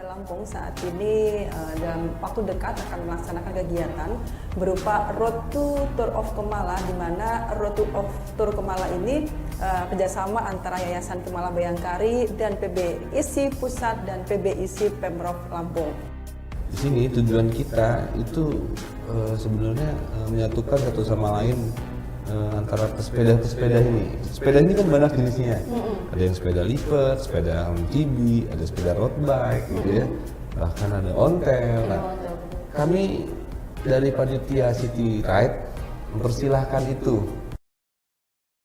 Polda Lampung saat ini dalam waktu dekat akan melaksanakan kegiatan berupa Road to Tour of Kemala, di mana Road to Tour Kemala ini kerjasama antara Yayasan Kemala Bayangkari dan PBIC Pusat dan PBIC Pemprov Lampung. Di sini tujuan kita itu sebenarnya menyatukan satu sama lain antara pesepeda ini. Sepeda ini kan banyak jenisnya. Ada yang sepeda lipat, sepeda MTB, ada sepeda road bike gitu ya. Bahkan ada ontel. Nah, kami dari panitia City Ride mempersilahkan itu.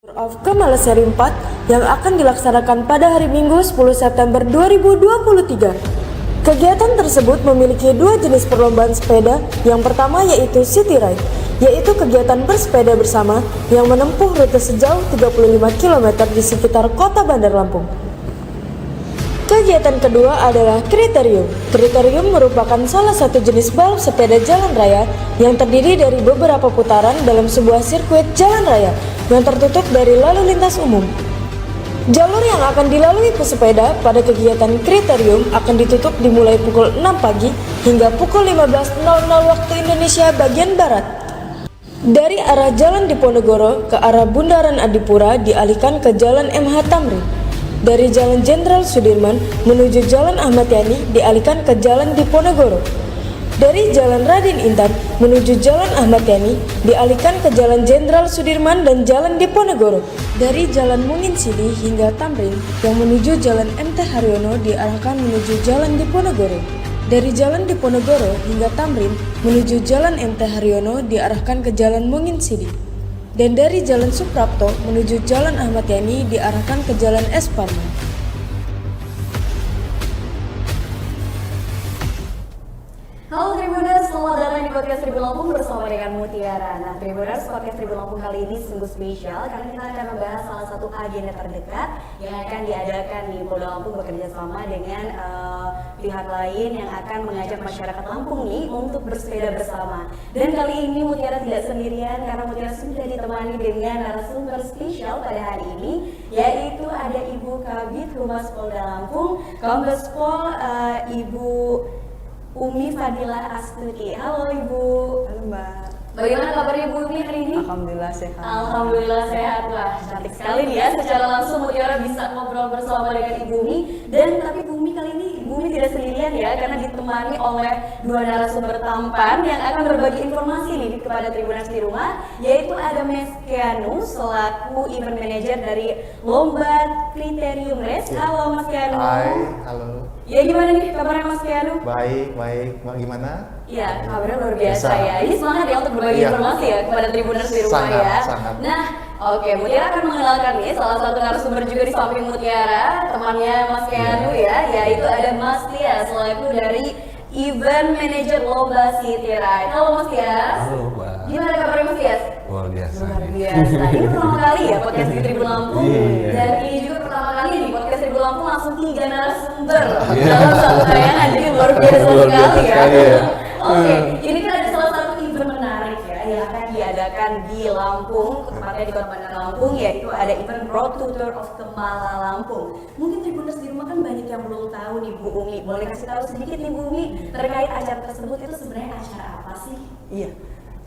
Tour of Kemala seri 4 yang akan dilaksanakan pada hari Minggu 10 September 2023. Kegiatan tersebut memiliki dua jenis perlombaan sepeda. Yang pertama yaitu City Ride, yaitu kegiatan bersepeda bersama yang menempuh rute sejauh 35 km di sekitar kota Bandar Lampung. Kegiatan kedua adalah Kriterium. Kriterium merupakan salah satu jenis balap sepeda jalan raya yang terdiri dari beberapa putaran dalam sebuah sirkuit jalan raya yang tertutup dari lalu lintas umum. Jalur yang akan dilalui pesepeda pada kegiatan Kriterium akan ditutup dimulai pukul 6 pagi hingga pukul 15.00 waktu Indonesia bagian Barat. Dari arah Jalan Diponegoro ke arah Bundaran Adipura dialihkan ke Jalan MH Tamrin. Dari Jalan Jenderal Sudirman menuju Jalan Ahmad Yani dialihkan ke Jalan Diponegoro. Dari Jalan Raden Intan menuju Jalan Ahmad Yani dialihkan ke Jalan Jenderal Sudirman dan Jalan Diponegoro. Dari Jalan Mungin Sidi hingga Tamrin yang menuju Jalan MT Haryono diarahkan menuju Jalan Diponegoro. Dari Jalan Diponegoro hingga Tamrin menuju Jalan MT Haryono diarahkan ke Jalan Mungin Sidi. Dan dari Jalan Suprapto menuju Jalan Ahmad Yani diarahkan ke Jalan S. Parman. Halo Tribuners, selamat datang di podcast Tribun Lampung bersama dengan Mutiara. Nah Tribuners, podcast Tribun Lampung kali ini sungguh spesial karena kita akan membahas salah satu agenda terdekat yang akan diadakan di Polda Lampung bekerja sama dengan pihak lain yang akan mengajak masyarakat Lampung nih untuk bersepeda bersama. Dan kali ini Mutiara tidak sendirian karena Mutiara sudah ditemani dengan narasumber spesial pada hari ini, yaitu ada Ibu Kabid Humas Polda Lampung, Kombes Pol Ibu Umi Fadila Astuti. Halo Ibu. Halo Mbak. Bagaimana kabarnya Ibu Umi hari ini? Alhamdulillah sehat. Alhamdulillah sehat. Wah, cantik sekali nih ya. Secara langsung Mutiara bisa ngobrol bersama dengan Ibu Umi. Dan tapi Ibu Umi kali ini Ibu Umi tidak sendirian ya, karena ditemani oleh dua narasumber tampan yang akan berbagi informasi nih kepada Tribuners di rumah, yaitu ada Mas Keanu selaku event manager dari Lomba Kriterium Race. Halo Mas Keanu. Hai, halo. Ya gimana nih kabarnya Mas Keanu? Baik. Gimana? Iya, kabarnya luar biasa ya. Ini semangat ya untuk berbagi informasi ya kepada Tribuners di rumah sangat, ya. Sangat. Nah, oke, Mutiara akan mengenalkan nih salah satu narasumber juga di samping Mutiara, temannya Mas Keanu ya, yaitu ada Mas Tias selaku dari Event Manager Lomba City Ride. Halo Mas Tias. Halo Mbak. Gimana kabarnya Mas Tias? Luar biasa. Luar biasa. Ini pertama kali ya podcast di Tribun Lampung. Iya. Dan ini juga pertama kali di podcast Tribun Lampung langsung 3 narasumber dalam satu tayangan. Jadi luar biasa sekali ya. Oke, ini kan ada salah satu event menarik ya yang akan diadakan di Lampung, tepatnya di Kota Bandar Lampung, yaitu ada event Road to Tour of Kemala Lampung. Mungkin Tribuners di rumah kan banyak yang belum tahu nih Bu Umi. Boleh kasih tahu sedikit nih Bu Umi terkait acara tersebut, itu sebenarnya acara apa sih? Iya.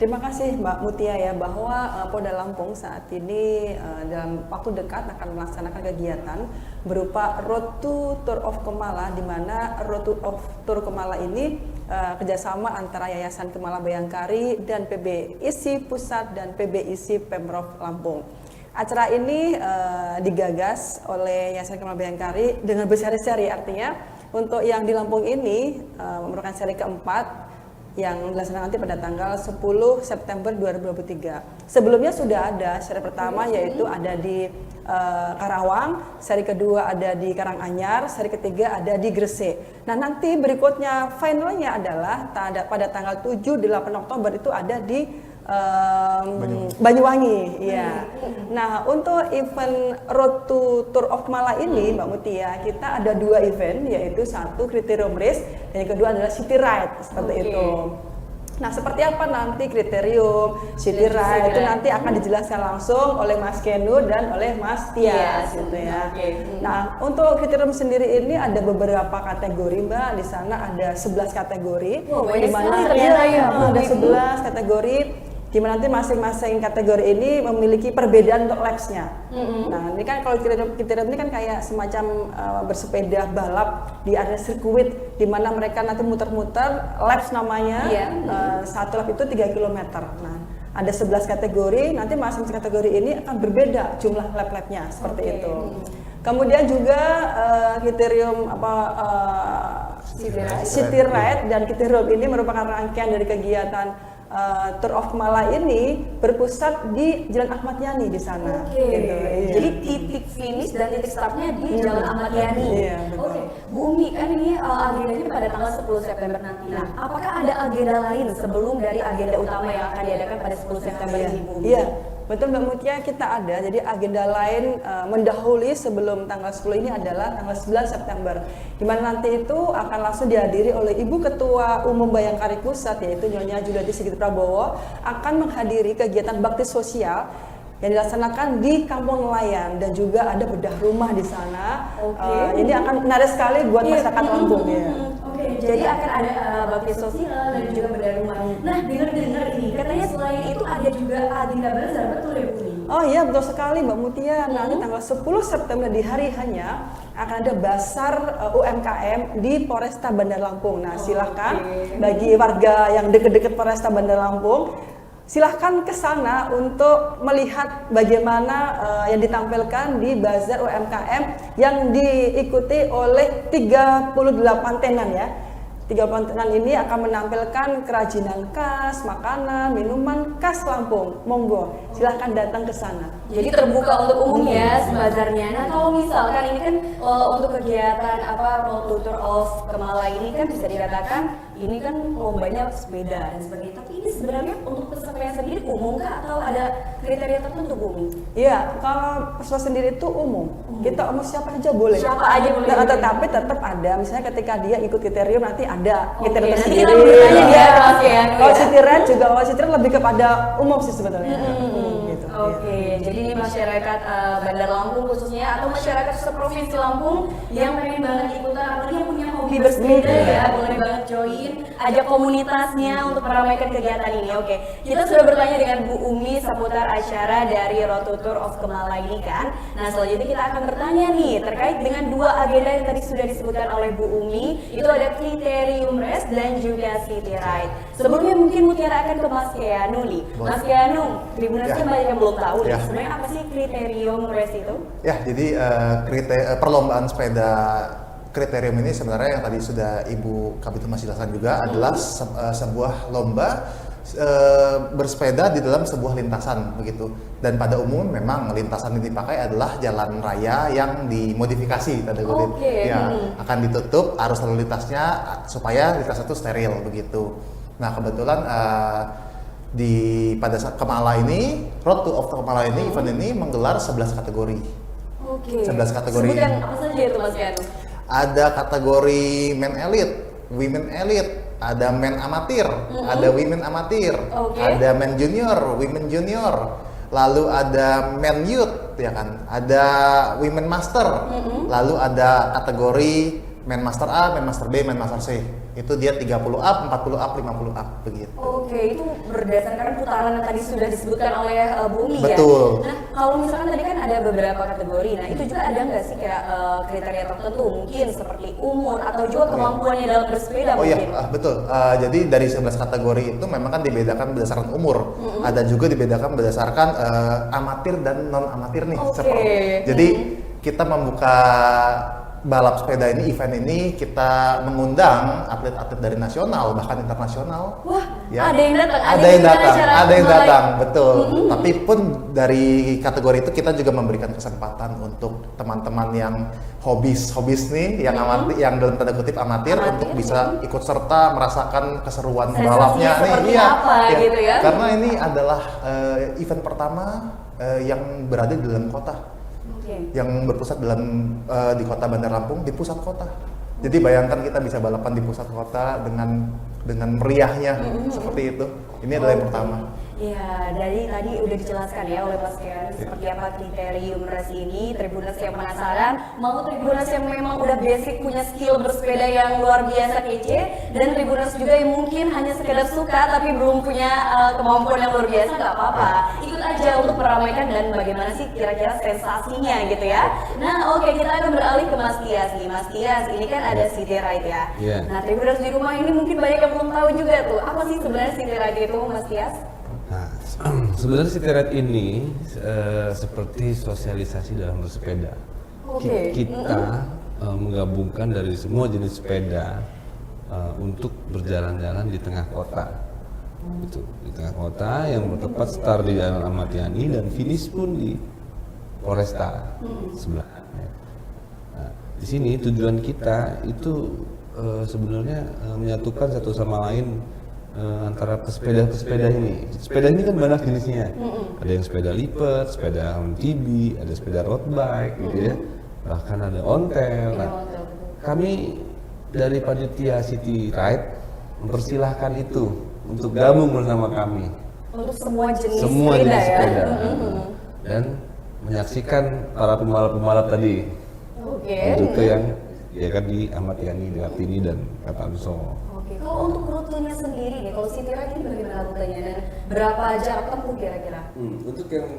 Terima kasih Mbak Mutia ya, bahwa Polda Lampung saat ini dalam waktu dekat akan melaksanakan kegiatan berupa Road to Tour of Kemala, di mana Road to Tour Kemala ini kerjasama antara Yayasan Kemala Bayangkari dan PBIC Pusat dan PBIC Pemprov Lampung. Acara ini digagas oleh Yayasan Kemala Bayangkari dengan berseri-seri, artinya untuk yang di Lampung ini merupakan seri keempat yang dilaksanakan nanti pada tanggal 10 September 2023. Sebelumnya sudah ada seri pertama, yaitu ada di Karawang, seri kedua ada di Karanganyar, seri ketiga ada di Gresik. Nah nanti berikutnya finalnya adalah pada tanggal 7-8 Oktober itu ada di Banyuwangi. Ya. Nah untuk event Road to Tour of Kemala ini Mbak Mutia, kita ada 2 event, yaitu satu Kriterium Race dan yang kedua adalah City Ride, seperti itu. Nah, seperti apa nanti kriterium, city ride itu nanti akan dijelaskan langsung oleh Mas Kenu dan oleh Mas Tias gitu ya. Nah, untuk kriterium sendiri ini ada beberapa kategori Mbak. Di sana ada 11 kategori. Banyak Di mana sekali ya. ada 11 kategori di mana nanti masing-masing kategori ini memiliki perbedaan untuk laps-nya. Nah, ini kan kalau kriterium ini kan kayak semacam bersepeda balap di area sirkuit di mana mereka nanti muter-muter laps namanya. Satu lap itu 3 km. Nah, ada 11 kategori, nanti masing-masing kategori ini akan berbeda jumlah lap-lapnya seperti itu. Kemudian juga kriterium City Ride dan kriterium ini merupakan rangkaian dari kegiatan Tour of Kemala ini berpusat di Jalan Ahmad Yani di sana. Gitu, iya. Jadi titik finish dan titik startnya di Jalan Ahmad Yani. Iya, betul. Bu Umi, kan ini agendanya pada tanggal 10 September nanti. Nah, apakah ada agenda lain sebelum dari agenda utama yang akan diadakan pada 10 September ini, Bu Umi? Iya, betul Mbak Mutia, kita ada. Jadi agenda lain mendahului sebelum tanggal 10 ini adalah tanggal 9 September. Di mana nanti itu akan langsung dihadiri oleh Ibu Ketua Umum Bayangkari Pusat, yaitu Nyonya Juliati Sigit Prabowo, akan menghadiri kegiatan bakti sosial yang dilaksanakan di Kampung Nelayan dan juga ada bedah rumah di sana. Ini akan menarik sekali buat masyarakat Lampung ya. Jadi akan ada bakti sosial dan juga bedah rumah. Nah, dengar-dengar ini katanya selain itu ada juga agenda bazar, betul ya Bu Umi? Oh iya, betul sekali Mbak Mutia. Nanti tanggal 10 September di hari hanya akan ada basar UMKM di Polresta Bandar Lampung. Nah, silahkan bagi warga yang deket-deket Polresta Bandar Lampung, silahkan ke sana untuk melihat bagaimana yang ditampilkan di bazar UMKM yang diikuti oleh 38 tenan ya. 38 tenan ini akan menampilkan kerajinan khas, makanan, minuman khas Lampung. Monggo, silahkan datang ke sana. Jadi terbuka untuk umum ya bazarnya. Nah, kalau misalkan ini kan untuk kegiatan Road Tour of Kemala ini kan bisa dikatakan ini kan lombanya sepeda dan sebagainya. Tapi ini sebenarnya untuk pesepeda sendiri umum kah atau ada kriteria tertentu, Bu Umi? Iya, kalau pesepeda sendiri itu umum. Kita umum siapa aja boleh. Siapa aja boleh. Nah, tetapi tetap ada, misalnya ketika dia ikut kriterium nanti ada kriteria nanti sendiri. kita bertanya ya, Mas ya. Kalau City Ride juga, kalau City Ride lebih kepada umum sih sebetulnya. Gitu. Jadi ini masyarakat Bandar Lampung khususnya atau masyarakat seprovinsi Lampung yang pengen banget ikutan, apalagi yang punya hobi bersepeda ya, boleh banget join, ajak komunitasnya untuk meramaikan kegiatan ini. Kita sudah bertanya dengan Bu Umi seputar acara dari Road Tour of Kemala ini kan. Nah, selanjutnya kita akan bertanya nih terkait dengan dua agenda yang tadi sudah disebutkan oleh Bu Umi. Itu ada Kriterium Race dan juga City Ride. Sebelumnya mungkin Mutiara akan ke Mas Keanu nih. Mas Keanu, Tribunasnya banyak yang belum tahu nih. Sebenarnya apa sih Kriterium Race itu? Ya, jadi perlombaan sepeda Kriterium ini sebenarnya yang tadi sudah Ibu Kabid Humas jelaskan juga adalah sebuah lomba bersepeda di dalam sebuah lintasan begitu. Dan pada umum memang lintasan yang dipakai adalah jalan raya yang dimodifikasi tanda kutip. Akan ditutup arus lalu lintasnya supaya lintasan itu steril begitu. Nah, kebetulan pada saat Kemala ini, Road to of Kemala ini, event ini menggelar 11 kategori. 11 kategori. Sebutkan apa saja itu Mas Keanu? Ada kategori men elite, women elite, ada men amatir, ada women amatir, ada men junior, women junior, lalu ada men youth, ya kan, ada women master, lalu ada kategori men master A, men master B, men master C. Itu dia 30 up, 40 up, 50 up begitu. Itu berdasarkan putaran yang tadi sudah disebutkan oleh Bu Umi ya. Betul. Nah, kalau misalkan tadi kan ada beberapa kategori. Nah, itu juga ada nggak sih kayak kriteria tertentu mungkin seperti umur atau juga kemampuannya dalam bersepeda mungkin? Betul. Jadi dari 11 kategori itu memang kan dibedakan berdasarkan umur. Ada juga dibedakan berdasarkan amatir dan non amatir nih. Jadi kita membuka balap sepeda ini, event ini kita mengundang atlet-atlet dari nasional bahkan internasional. Ada yang datang, ada yang datang, betul. Tapi pun dari kategori itu kita juga memberikan kesempatan untuk teman-teman yang hobis nih, yang amatir, yang dalam tanda kutip amatir untuk bisa ikut serta merasakan keseruan balapnya nih. Gitu ya. Karena ini adalah event pertama yang berada di dalam kota. Yang berpusat di kota Bandar Lampung, di pusat kota. Jadi bayangkan kita bisa balapan di pusat kota dengan meriahnya seperti itu. Ini adalah yang pertama. Iya, dari tadi udah dijelaskan ya oleh Mas Kian seperti apa kriterium race ini. Tribuners yang penasaran, mau Tribuners yang memang udah basic punya skill bersepeda yang luar biasa kece, dan Tribuners juga yang mungkin hanya sekedar suka tapi belum punya kemampuan yang luar biasa, nggak apa-apa. Ikut aja untuk meramaikan dan bagaimana sih kira-kira sensasinya gitu ya. Nah oke, kita akan beralih ke Mas Tias nih. Mas Tias, ini kan ada city ride ya. Iya. Nah Tribuners di rumah ini mungkin banyak yang belum tahu juga tuh, apa sih sebenarnya city ride itu, Mas Tias? Nah, sebenarnya city ride ini seperti sosialisasi dalam bersepeda. Oke. Kita menggabungkan dari semua jenis sepeda untuk berjalan-jalan di tengah kota. Itu di tengah kota yang bertempat start di Jalan Ahmad Yani dan finish pun di Polresta sebelah. Nah, di sini tujuan kita itu sebenarnya menyatukan satu sama lain antara pesepeda ini. Sepeda ini kan banyak jenisnya. Ada yang sepeda lipat, sepeda MTB, ada sepeda road bike gitu ya. Bahkan ada ontel. Nah, kami dari panitia City Ride mempersilahkan itu untuk gabung bersama kami. Untuk semua jenis Semua sepeda jenis ya. sepeda. Dan menyaksikan para pembalap-pembalap tadi. Oke. Rute yang ya kan di Ahmad Yani, di Kartini dan Katamso. Oke, kalau untuk rutenya sendiri nih, kalau city ride ini bagaimana rutenya dan berapa jarak tempuh kira-kira? Untuk yang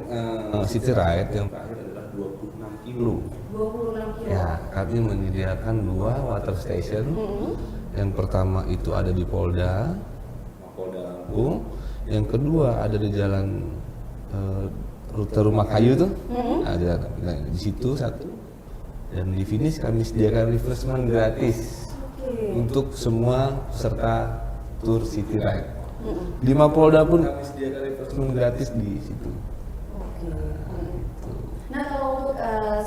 City Ride yang terakhir adalah 26 kilo. 26 kilo. Ya, kami menyediakan 2 water station. Yang pertama itu ada di Polda Lampung. Yang kedua ada di jalan rute Rumah Kayu tuh. Ada di situ satu. Dan di finish kami sediakan refreshment gratis untuk semua peserta tour City Ride. Di Mapolda pun kami sediakan refreshment gratis di situ. Nah kalau untuk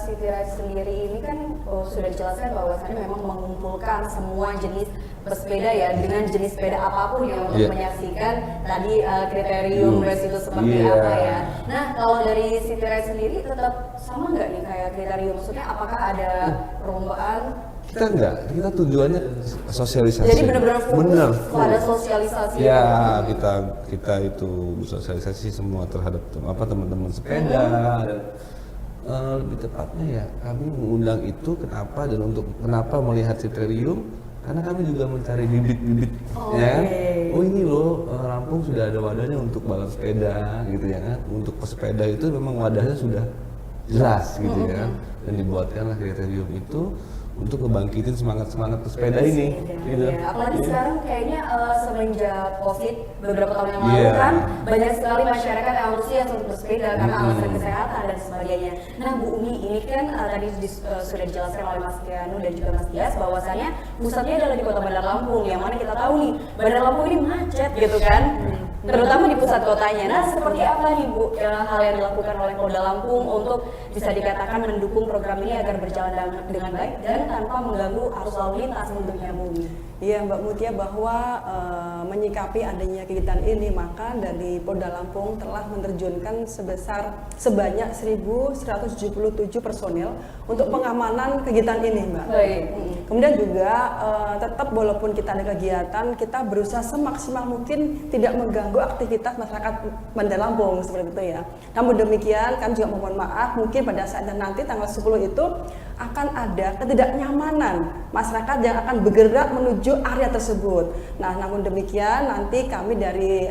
city ride sendiri ini kan sudah dijelaskan bahwasannya memang mengumpulkan semua jenis pesepeda ya dengan jenis sepeda apapun yang untuk menyaksikan tadi kriterium race itu seperti apa ya. Nah kalau dari city ride sendiri tetap sama nggak nih kayak kriterium, maksudnya apakah ada perlombaan? Kita enggak, kita tujuannya sosialisasi. Jadi benar-benar fokus Bener, pada sosialisasi. Ya, kita itu sosialisasi semua terhadap teman-teman sepeda dan lebih tepatnya ya kami mengundang itu kenapa dan untuk kenapa melihat kriterium karena kami juga mencari bibit-bibit ya. Oh ini loh Lampung sudah ada wadahnya untuk balap sepeda gitu ya kan. Untuk pesepeda itu memang wadahnya sudah jelas gitu ya kan. Dan dibuatkanlah kriterium itu untuk ngebangkitin semangat pesepeda ini. Gitu. Ya, apalagi sekarang kayaknya semenjak COVID beberapa tahun yang lalu kan banyak sekali masyarakat yang antusias untuk bersepeda karena alasan kesehatan dan sebagainya. Nah Bu Umi, ini kan tadi sudah dijelaskan oleh Mas Kianu dan juga Mas Tias bahwasannya pusatnya adalah di Kota Bandar Lampung, yang mana kita tahu nih Bandar Lampung ini macet gitu kan, terutama di pusat kotanya. Nah seperti apa nih Bu hal yang dilakukan oleh Polda Lampung untuk bisa dikatakan mendukung program ini agar berjalan dengan baik dan tanpa mengganggu arus lalu lintas tentunya Bu Umi? Iya Mbak Mutia, bahwa menyikapi adanya kegiatan ini maka dari Polda Lampung telah menerjunkan sebanyak 1.177 personil untuk pengamanan kegiatan ini Mbak. Baik. Kemudian juga tetap walaupun kita ada kegiatan, kita berusaha semaksimal mungkin tidak mengganggu aktivitas masyarakat Bandar Lampung seperti itu ya. Namun demikian kami juga mohon maaf mungkin pada saat nanti tanggal 10 itu akan ada ketidaknyamanan masyarakat yang akan bergerak menuju area tersebut. Nah, namun demikian nanti kami dari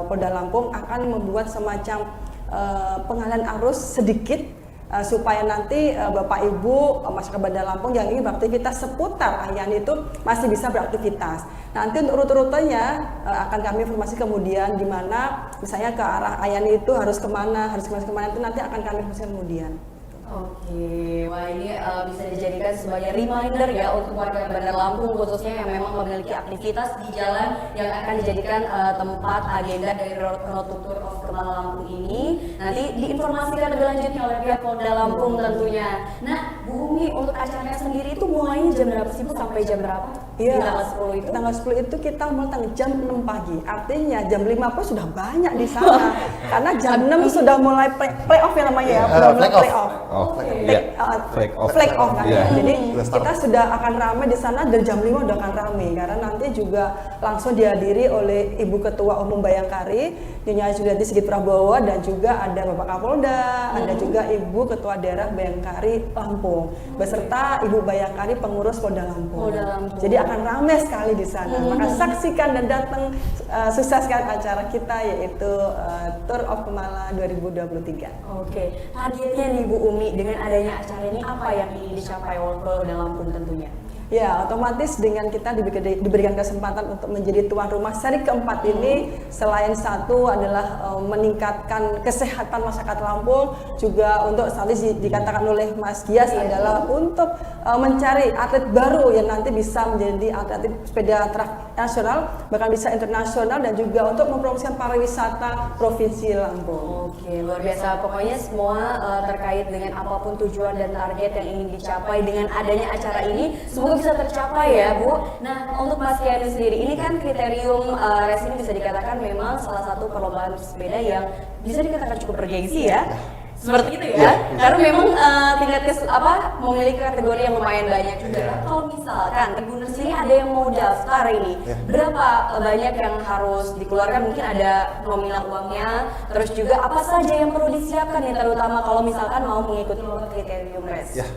Polda Lampung akan membuat semacam pengalihan arus sedikit supaya nanti Bapak Ibu masyarakat Bandar Lampung yang ingin beraktivitas seputar Ayan itu masih bisa beraktivitas. Nanti untuk rute-rutenya akan kami informasi kemudian di mana misalnya ke arah Ayan itu harus kemana itu nanti akan kami informasi kemudian. Oke, wah ini bisa dijadikan sebagai reminder ya untuk warga Bandar Lampung khususnya yang memang memiliki aktivitas di jalan yang akan dijadikan tempat agenda dari Road Tour of Kemala Lampung ini. Nanti diinformasikan lebih lanjutnya oleh pihak Polda Lampung tentunya. Nah, Bu Umi, untuk acaranya sendiri itu mulainya jam berapa sih Bu, sampai jam berapa? Iya, di tanggal 10 itu? Tanggal 10 itu kita mulai jam 6 pagi. Artinya jam 5 pun sudah banyak di sana. Karena jam 6 sudah mulai play off ya namanya ya. Sudah mulai play off. Iya. Flag off kan Iya. ya. Jadi Sudah start. kita sudah akan ramai di sana dan jam 5 udah akan ramai karena nanti juga langsung dihadiri oleh Ibu Ketua Umum Bayangkari, Nyonya Julianti Sigit Prabowo, dan juga ada Bapak Kapolda, ada juga Ibu Ketua Daerah Bayangkari Lampung beserta Ibu Bayangkari pengurus Polda Lampung. Polda Lampung. Jadi akan ramai sekali di sana. Maka saksikan dan datang sukseskan acara kita yaitu Tour of Kemala 2023. Oke, targetnya nih Bu Umi dengan adanya acara ini apa yang ingin dicapai oleh Polda Lampung tentunya? Ya, otomatis dengan kita diberikan kesempatan untuk menjadi tuan rumah seri keempat ini, selain satu adalah meningkatkan kesehatan masyarakat Lampung, juga untuk saat ini dikatakan oleh Mas Gias adalah untuk mencari atlet baru yang nanti bisa menjadi atlet sepeda track nasional, bahkan bisa internasional, dan juga untuk mempromosikan pariwisata Provinsi Lampung. Oke, luar biasa. Pokoknya semua terkait dengan apapun tujuan dan target yang ingin dicapai dengan adanya acara ini, semoga bisa tercapai ya Bu. Nah, untuk Mas Kianu sendiri, ini kan kriterium race ini bisa dikatakan memang salah satu perlombaan sepeda yang bisa dikatakan cukup bergengsi ya. Seperti itu ya, karena memang tingkat memiliki kategori yang lumayan banyak juga. Kalau misalkan Tribuners sini ada yang mau daftar ini, berapa banyak yang harus dikeluarkan? Mungkin ada nominal uangnya, terus juga apa saja yang perlu disiapkan ya, terutama kalau misalkan mau mengikuti lomba kriterium race. Ya,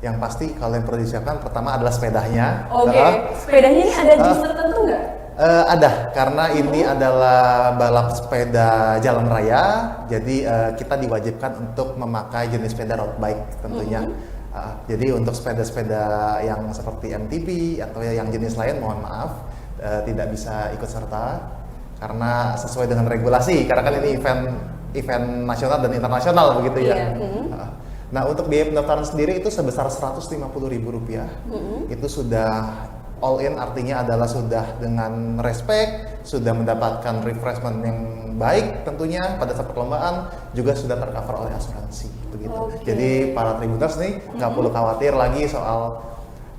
yang pasti kalau yang perlu disiapkan pertama adalah sepedanya. Oke, sepedanya ini ada jenis tertentu nggak? Ada, karena ini adalah balap sepeda jalan raya, jadi kita diwajibkan untuk memakai jenis sepeda road bike tentunya. Jadi untuk sepeda-sepeda yang seperti MTB atau yang jenis lain, mohon maaf, tidak bisa ikut serta karena sesuai dengan regulasi, karena kan ini event nasional dan internasional begitu ya. Nah, untuk biaya pendaftaran sendiri itu sebesar Rp150.000. Itu sudah all in, artinya adalah sudah dengan respect, sudah mendapatkan refreshment yang baik tentunya pada saat perlombaan, juga sudah tercover oleh asuransi begitu. Jadi para Tribuners nih nggak perlu khawatir lagi soal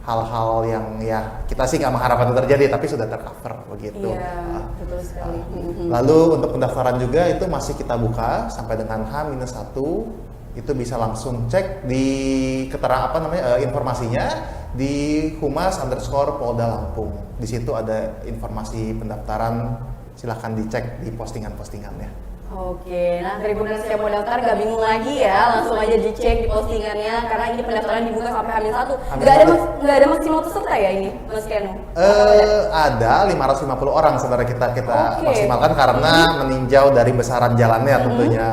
hal-hal yang ya kita sih nggak mengharapkan itu terjadi, tapi sudah tercover begitu. Iya, betul sekali. Lalu untuk pendaftaran juga itu masih kita buka sampai dengan H-1, itu bisa langsung cek di informasinya di Humas_Polda Lampung. Di situ ada informasi pendaftaran, silahkan dicek di postingan-postingannya. Oke, nah Tribuners yang mau daftar gak bingung lagi ya, langsung aja dicek di postingannya karena ini pendaftaran dibuka sampai H-1. Nggak ada maksimal peserta ya ini, Mas Kianu? Ada 550 orang sebenarnya kita maksimalkan karena meninjau dari besaran jalannya tentunya.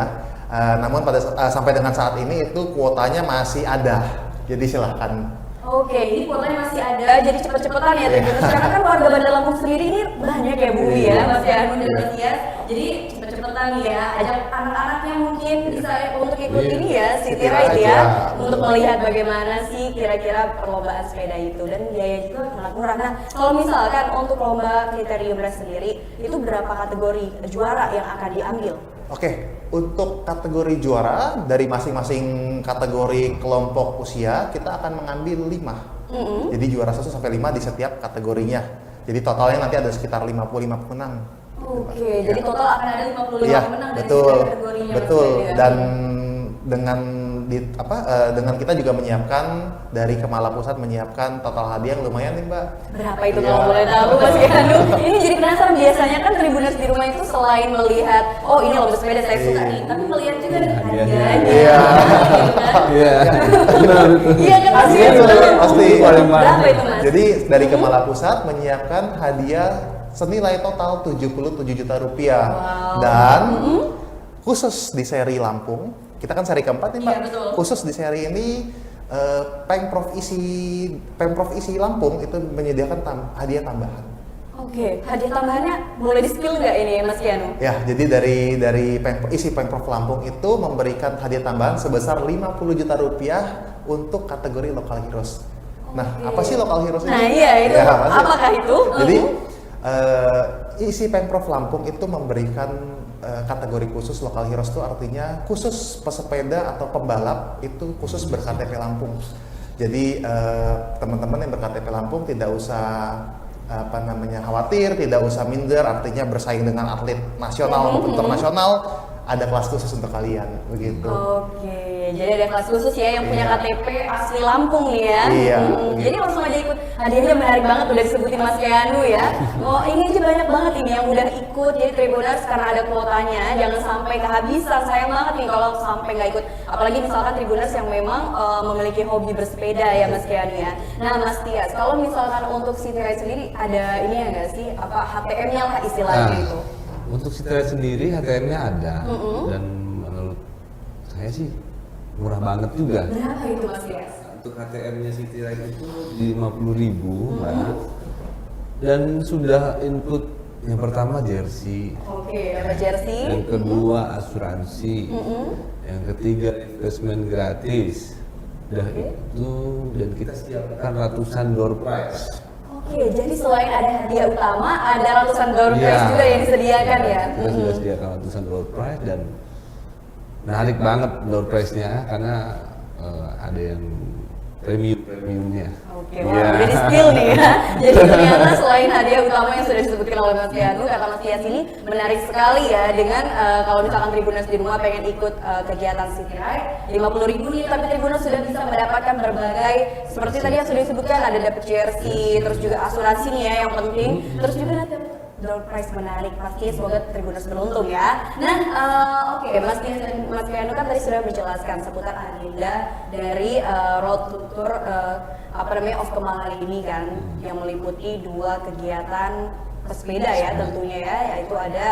Namun sampai dengan saat ini itu kuotanya masih ada, jadi silahkan. Oke, ini kuotanya masih ada, jadi cepet-cepetan ya Tribuners. Karena kan warga Bandar Lampung sendiri ini banyak ya Bu ya, Mas Kianu dan Mas Gias. Jadi cepet-cepetan ya, ajak anak-anaknya mungkin bisa untuk ikut ini ya, City Ride ya, untuk melihat bagaimana sih kira-kira perlombaan sepeda itu, dan biaya juga sangat murah. Nah, kalau misalkan untuk lomba kriterium race sendiri, itu berapa kategori juara yang akan diambil? Oke, untuk kategori juara dari masing-masing kategori kelompok usia kita akan mengambil 5. Jadi juara 1 sampai 5 di setiap kategorinya. Jadi totalnya nanti ada sekitar 55 pemenang. Oke, jadi total akan ada 55 pemenang dari betul, setiap kategorinya. betul. Ya? Dan dengan kita juga menyiapkan dari Kemala Pusat menyiapkan total hadiah yang lumayan nih Mbak. Berapa itu kalau boleh tahu Mas Kianu? Ini jadi penasaran, biasanya kan Tribuners di rumah itu selain melihat, oh ini lomba sepeda saya suka nih, tapi melihat juga hadiahnya. Iya, benar itu. Iya kan pasti. Pasti. Berapa itu Mas? Jadi dari Kemala Pusat menyiapkan hadiah senilai total Rp77 juta. Dan khusus di seri Lampung, kita kan seri keempat nih Mbak. Iya, betul. Khusus di seri ini Pemprov isi Lampung itu menyediakan hadiah tambahan. Oke, hadiah tambahannya boleh di-spill nggak ini Mas Kianu? Ya, jadi dari Pemprov Lampung itu memberikan hadiah tambahan sebesar Rp50 juta untuk kategori Local Heroes. Nah, apa sih Local Heroes ini? Nah iya, itu apakah itu? Jadi isi Pemprov Lampung itu memberikan kategori khusus Local Heroes, itu artinya khusus pesepeda atau pembalap itu khusus ber-KTP Lampung. Jadi teman-teman yang ber-KTP Lampung tidak usah khawatir, tidak usah minder, artinya bersaing dengan atlet nasional maupun internasional, ada kelas khusus untuk kalian begitu. Oke, jadi ada kelas khusus ya yang punya KTP asli Lampung nih ya. Iya. Jadi langsung aja ikut. Hadiahnya menarik banget udah disebutin Mas Keanu ya. Oh ini aja banyak banget ini yang udah ikut. Jadi Tribuners karena ada kuotanya, jangan sampai kehabisan. Sayang banget nih kalau sampai nggak ikut. Apalagi misalkan Tribuners yang memang memiliki hobi bersepeda ya Mas Keanu ya. Nah Mas Tias, kalau misalkan untuk City Ride sendiri ada ini ya nggak sih? Apa HTM-nya lah istilahnya itu? Untuk City Ride sendiri HTM-nya ada dan menurut saya sih murah banget juga. Berapa itu Mas Tias? Untuk HTM-nya City Ride itu di 50.000 Mbak. Dan sudah input yang pertama jersey, Oke, dapat jersey. yang kedua asuransi, yang ketiga investment gratis. Udah itu dan kita siapkan ratusan door prize. Oke, jadi selain ada hadiah utama, ada ratusan door prize Iya. juga yang disediakan ya. Kita sudah sediakan ratusan door prize dan menarik banget door prize-nya karena ada yang premiumnya. Oke, wah udah di spill nih ya. Jadi ternyata selain hadiah utama yang sudah disebutkan oleh Mas Keanu, kata Mas Tias ini menarik sekali ya dengan kalau misalkan Tribuners di rumah pengen ikut kegiatan City Ride 50.000 nih, tapi Tribuners sudah bisa mendapatkan berbagai seperti tadi yang sudah disebutkan, ada dapat jersey, terus juga asuransi nih ya yang penting, terus juga nanti door prize menarik, pasti semoga Tribuners beruntung ya. Nah, oke, Mas Tias dan Mas Keanu kan tadi sudah menjelaskan seputar agenda dari Road to Tour of Kemala ini kan, yang meliputi 2 kegiatan pesepeda ya tentunya ya, yaitu ada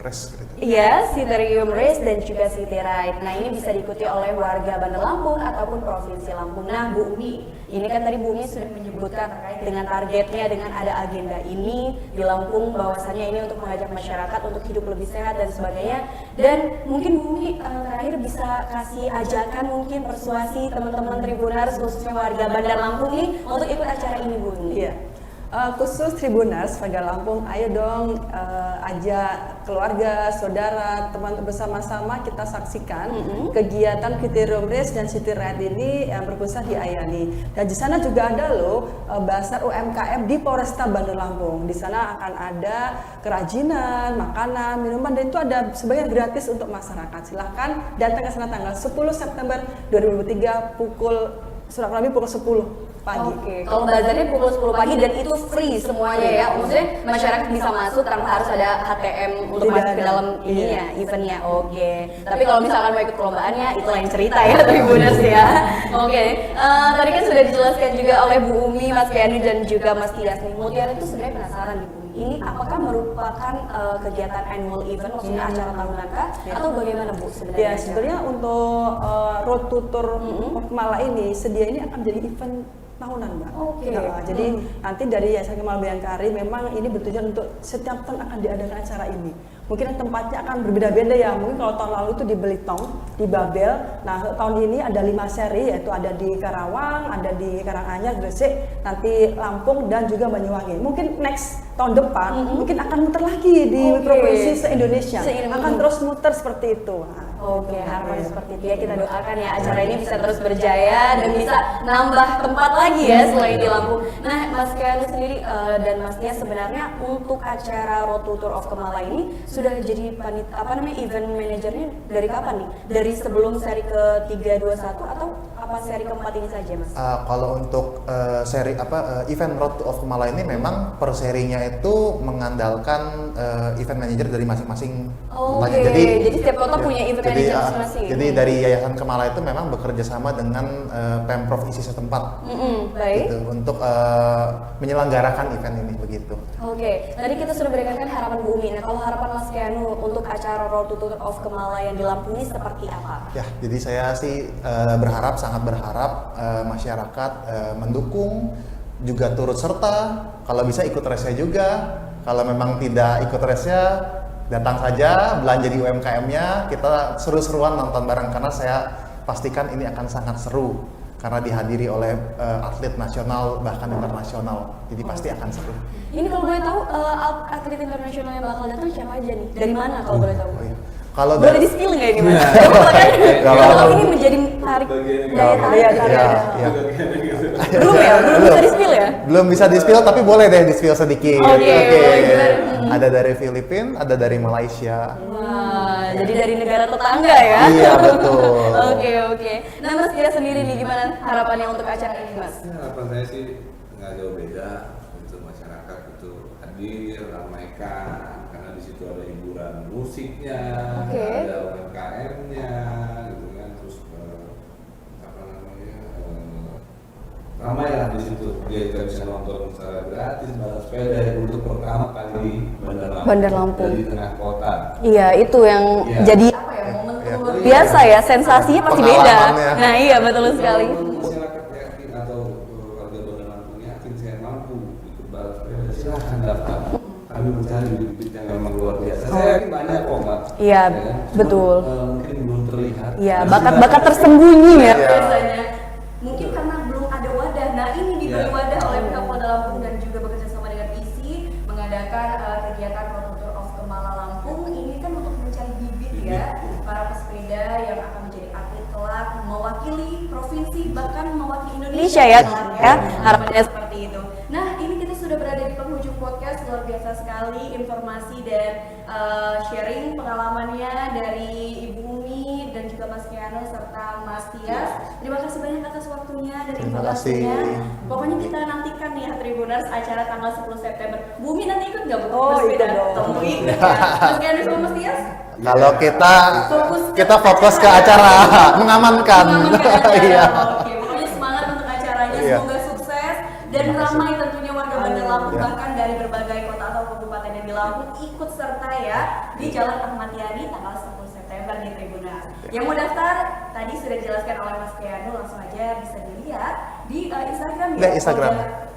Race gitu. iya, Citerium Race dan juga City Ride. Nah ini bisa diikuti oleh warga Bandar Lampung ataupun Provinsi Lampung. Nah Bu Umi, ini kan tadi Bu Umi sudah menyebutkan terkait dengan targetnya dengan ada agenda ini di Lampung, bahwasannya ini untuk mengajak masyarakat untuk hidup lebih sehat dan sebagainya. Dan mungkin Bu Umi terakhir bisa kasih ajakan mungkin persuasi teman-teman Tribuners khususnya warga Bandar Lampung nih untuk ikut acara ini Bu Umi. Iya. Khusus Tribuners warga Lampung, ayo dong ajak keluarga, saudara, teman bersama-sama kita saksikan kegiatan Citerium Race dan City Ride ini yang berpusat di Ayani. Dan di sana juga ada loh Basar UMKM di Polresta Bandar Lampung. Di sana akan ada kerajinan, makanan, minuman, dan itu ada sebagian gratis untuk masyarakat. Silahkan datang ke sana tanggal 10 September 2023 kurang lebih pukul 10 pagi. Oke, kalau bazarnya pukul 10 pagi dan itu free semuanya ya. Maksudnya masyarakat bisa masuk tanpa harus ada HTM untuk Tidak masuk ke ada. dalam ininya, eventnya. Oke. Tapi kalau misalkan mau ikut perlombaannya itu lain cerita ya, Tribuners ya. Oke. Tadi kan sudah dijelaskan juga oleh Bu Umi, Mas Keanu dan juga Mas Tias nih. Mutiara itu sebenarnya penasaran nih Bu Umi. Ini apakah merupakan kegiatan annual event, maksudnya acara tahunan atau bagaimana Bu sebenarnya? Ya, sebenarnya untuk Road to Tour of Kemala ini ini akan jadi event tahunan, Mbak. Oke. Nah, jadi nanti dari Yayasan Kemal Bayangkari memang ini bertujuan untuk setiap tahun akan diadakan acara ini. Mungkin tempatnya akan berbeda-beda ya. Mungkin kalau tahun lalu itu di Belitung, di Babel. Nah, tahun ini ada 5 seri, yaitu ada di Karawang, ada di Karanganyar, Gresik, nanti Lampung dan juga Banyuwangi. Mungkin next tahun depan mungkin akan muter lagi di Oke. provinsi se-Indonesia. Se-Indonesia. Akan terus muter seperti itu. Nah, Oke, harapan seperti itu ya, kita doakan ya acara ini bisa terus berjaya dan bisa nambah tempat lagi ya selain di Lampung. Nah, Mas Keanu sendiri dan Mas Tias sebenarnya untuk acara Road to Tour of Kemala ini sudah jadi event manajernya dari kapan nih? Dari sebelum seri ke-321 atau apa seri keempat ini saja, Mas? Kalau untuk event Road of Kemala ini memang per serinya itu mengandalkan event manager dari masing-masing Oke, kotanya. jadi setiap kota punya event manager masing-masing. Jadi dari Yayasan Kemala itu memang bekerja sama dengan Pemprov isi setempat Baik. gitu, untuk menyelenggarakan event ini begitu. Oke, tadi kita sudah berikan kan harapan Bu Umi. Nah, kalau harapan Mas Keanu untuk acara Road to Tour of Kemala yang di Lampung ini seperti apa? Ya, jadi saya sih sangat berharap masyarakat mendukung, juga turut serta, kalau bisa ikut race-nya juga. Kalau memang tidak ikut race-nya, datang saja, belanja di UMKM-nya, kita seru-seruan nonton bareng, karena saya pastikan ini akan sangat seru karena dihadiri oleh atlet nasional bahkan internasional, jadi pasti akan seru. Ini kalau boleh tahu atlet internasional yang bakal datang siapa aja nih? Dari mana kalau boleh tahu? Oh, iya. Kalau Boleh dari di spill nggak ini mas? Kalau ini menjadi tarik daya tarik. ya. Belum bisa di spill ya? Belum bisa di-spill tapi boleh deh di-spill sedikit. Oke. Ada dari Filipina, ada dari Malaysia. Wah, jadi dari negara tetangga ya? Iya, betul. Oke. Nah Mas Tia sendiri nih gimana harapannya untuk acara ini Mas? Ya, harapan saya sih nggak jauh beda untuk masyarakat itu hadir, ramaikan, karena di situ ada hiburan musiknya, Oke. ada UMKM-nya, gitu kan, terus apa namanya, ramai lah di situ. Kita bisa nonton secara gratis balap sepeda untuk pertama kali di Bandar Lampung. di tengah kota. Iya itu yang Iya. jadi apa ya momen luar biasa ya, sensasinya pasti beda. Pengalamannya. Nah iya betul sekali. Kalau masyarakat yakin atau warga Bandar Lampung yakin saya mampu ikut balap sepeda, silahkan daftar. Kami mencari bibit yang memang luar biasa. Saya yakin banyak kok Mbak. Iya, Ya kan? betul. Cuma, mungkin belum terlihat. Iya Nah, bakat-bakat tersembunyi ya Iya. biasanya. Mungkin karena belum ada wadah. Nah ini diberi Iya. wadah oleh pihak Polda Lampung dan juga bekerja sama dengan ISI mengadakan kegiatan Road Tour of Kemala Lampung. Ini kan untuk mencari bibit ya para pesepeda yang akan menjadi atlet kelak mewakili provinsi bahkan mewakili Indonesia ya. Harapannya seperti itu. Nah ini kita sudah berada di penghujung podcast, luar biasa sekali informasi dan sharing pengalamannya dari Ibu Umi dan juga Mas Keanu serta Mas Tias. Terima kasih banyak atas waktunya dan Terima informasinya. kasih. Pokoknya kita nantikan nih ya Tribuners acara tanggal 10 September. Bu Umi nanti ikut nggak Bu? Oh, Bersepeda? ikut dong. Tentu ikut ya. Mas Keanu sama Mas Tias? Kalau Fokus kita fokus ke acara, mengamankan. Mengamankan acara. Iya. Oke, pokoknya semangat untuk acaranya. Iya. Semoga sukses dan Terima kasih. ramai tentunya warga Bandar Lampung Iya. bahkan dari berbagai kota atau kabupaten yang di Lampung ikut serta ya di Jalan Ahmad Yani tanggal 10 September di Tribuners. Yang mau daftar tadi sudah dijelaskan oleh Mas Keanu, langsung aja bisa dilihat di Instagram ya. Di Instagram.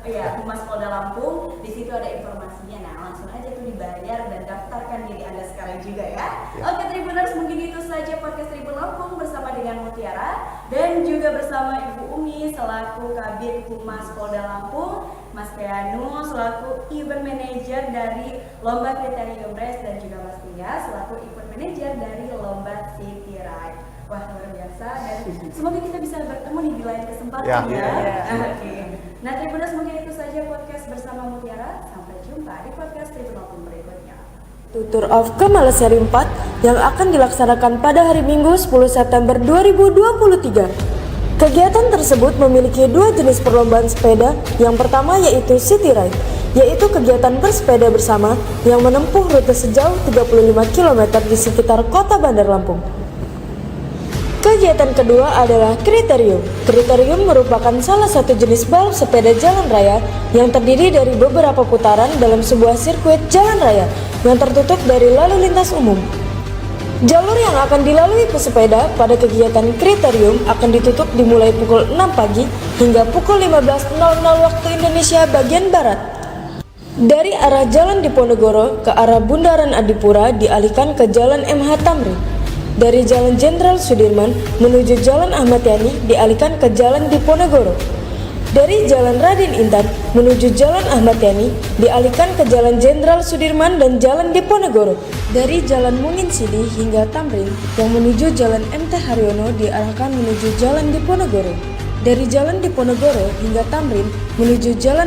Iya, Humas Polda Lampung. Di situ ada informasinya. Nah, langsung aja tuh dibayar dan daftarkan diri Anda sekarang juga ya. Oke, Tribuners, mungkin itu saja podcast Tribun Lampung bersama dengan Mutiara dan juga bersama Ibu Umi selaku Kabid Humas Polda Lampung, Mas Keanu selaku Event Manager dari Lomba Kriterium Race dan juga Mas Tia selaku Event Manager dari Lomba City Ride. Wah, luar biasa dan semoga kita bisa bertemu nih di lain kesempatan Ya. ya. Oke. Nah, Tribuners, mungkin itu saja podcast bersama Mutiara. Sampai jumpa di podcast Tribun Lampung berikutnya. Tour of Kemala seri 4 yang akan dilaksanakan pada hari Minggu 10 September 2023. Kegiatan tersebut memiliki dua jenis perlombaan sepeda. Yang pertama yaitu City Ride, yaitu kegiatan bersepeda bersama yang menempuh rute sejauh 35 km di sekitar kota Bandar Lampung. Kegiatan kedua adalah Kriterium. Kriterium merupakan salah satu jenis balap sepeda jalan raya yang terdiri dari beberapa putaran dalam sebuah sirkuit jalan raya yang tertutup dari lalu lintas umum. Jalur yang akan dilalui pesepeda pada kegiatan Kriterium akan ditutup dimulai pukul 6 pagi hingga pukul 15.00 waktu Indonesia bagian Barat. Dari arah Jalan Diponegoro ke arah Bundaran Adipura dialihkan ke Jalan MH Tamrin. Dari Jalan Jenderal Sudirman menuju Jalan Ahmad Yani dialihkan ke Jalan Diponegoro. Dari Jalan Raden Intan menuju Jalan Ahmad Yani dialihkan ke Jalan Jenderal Sudirman dan Jalan Diponegoro. Dari Jalan Mungin Sidi hingga Tamrin yang menuju Jalan MT Haryono diarahkan menuju Jalan Diponegoro. Dari Jalan Diponegoro hingga Tamrin menuju Jalan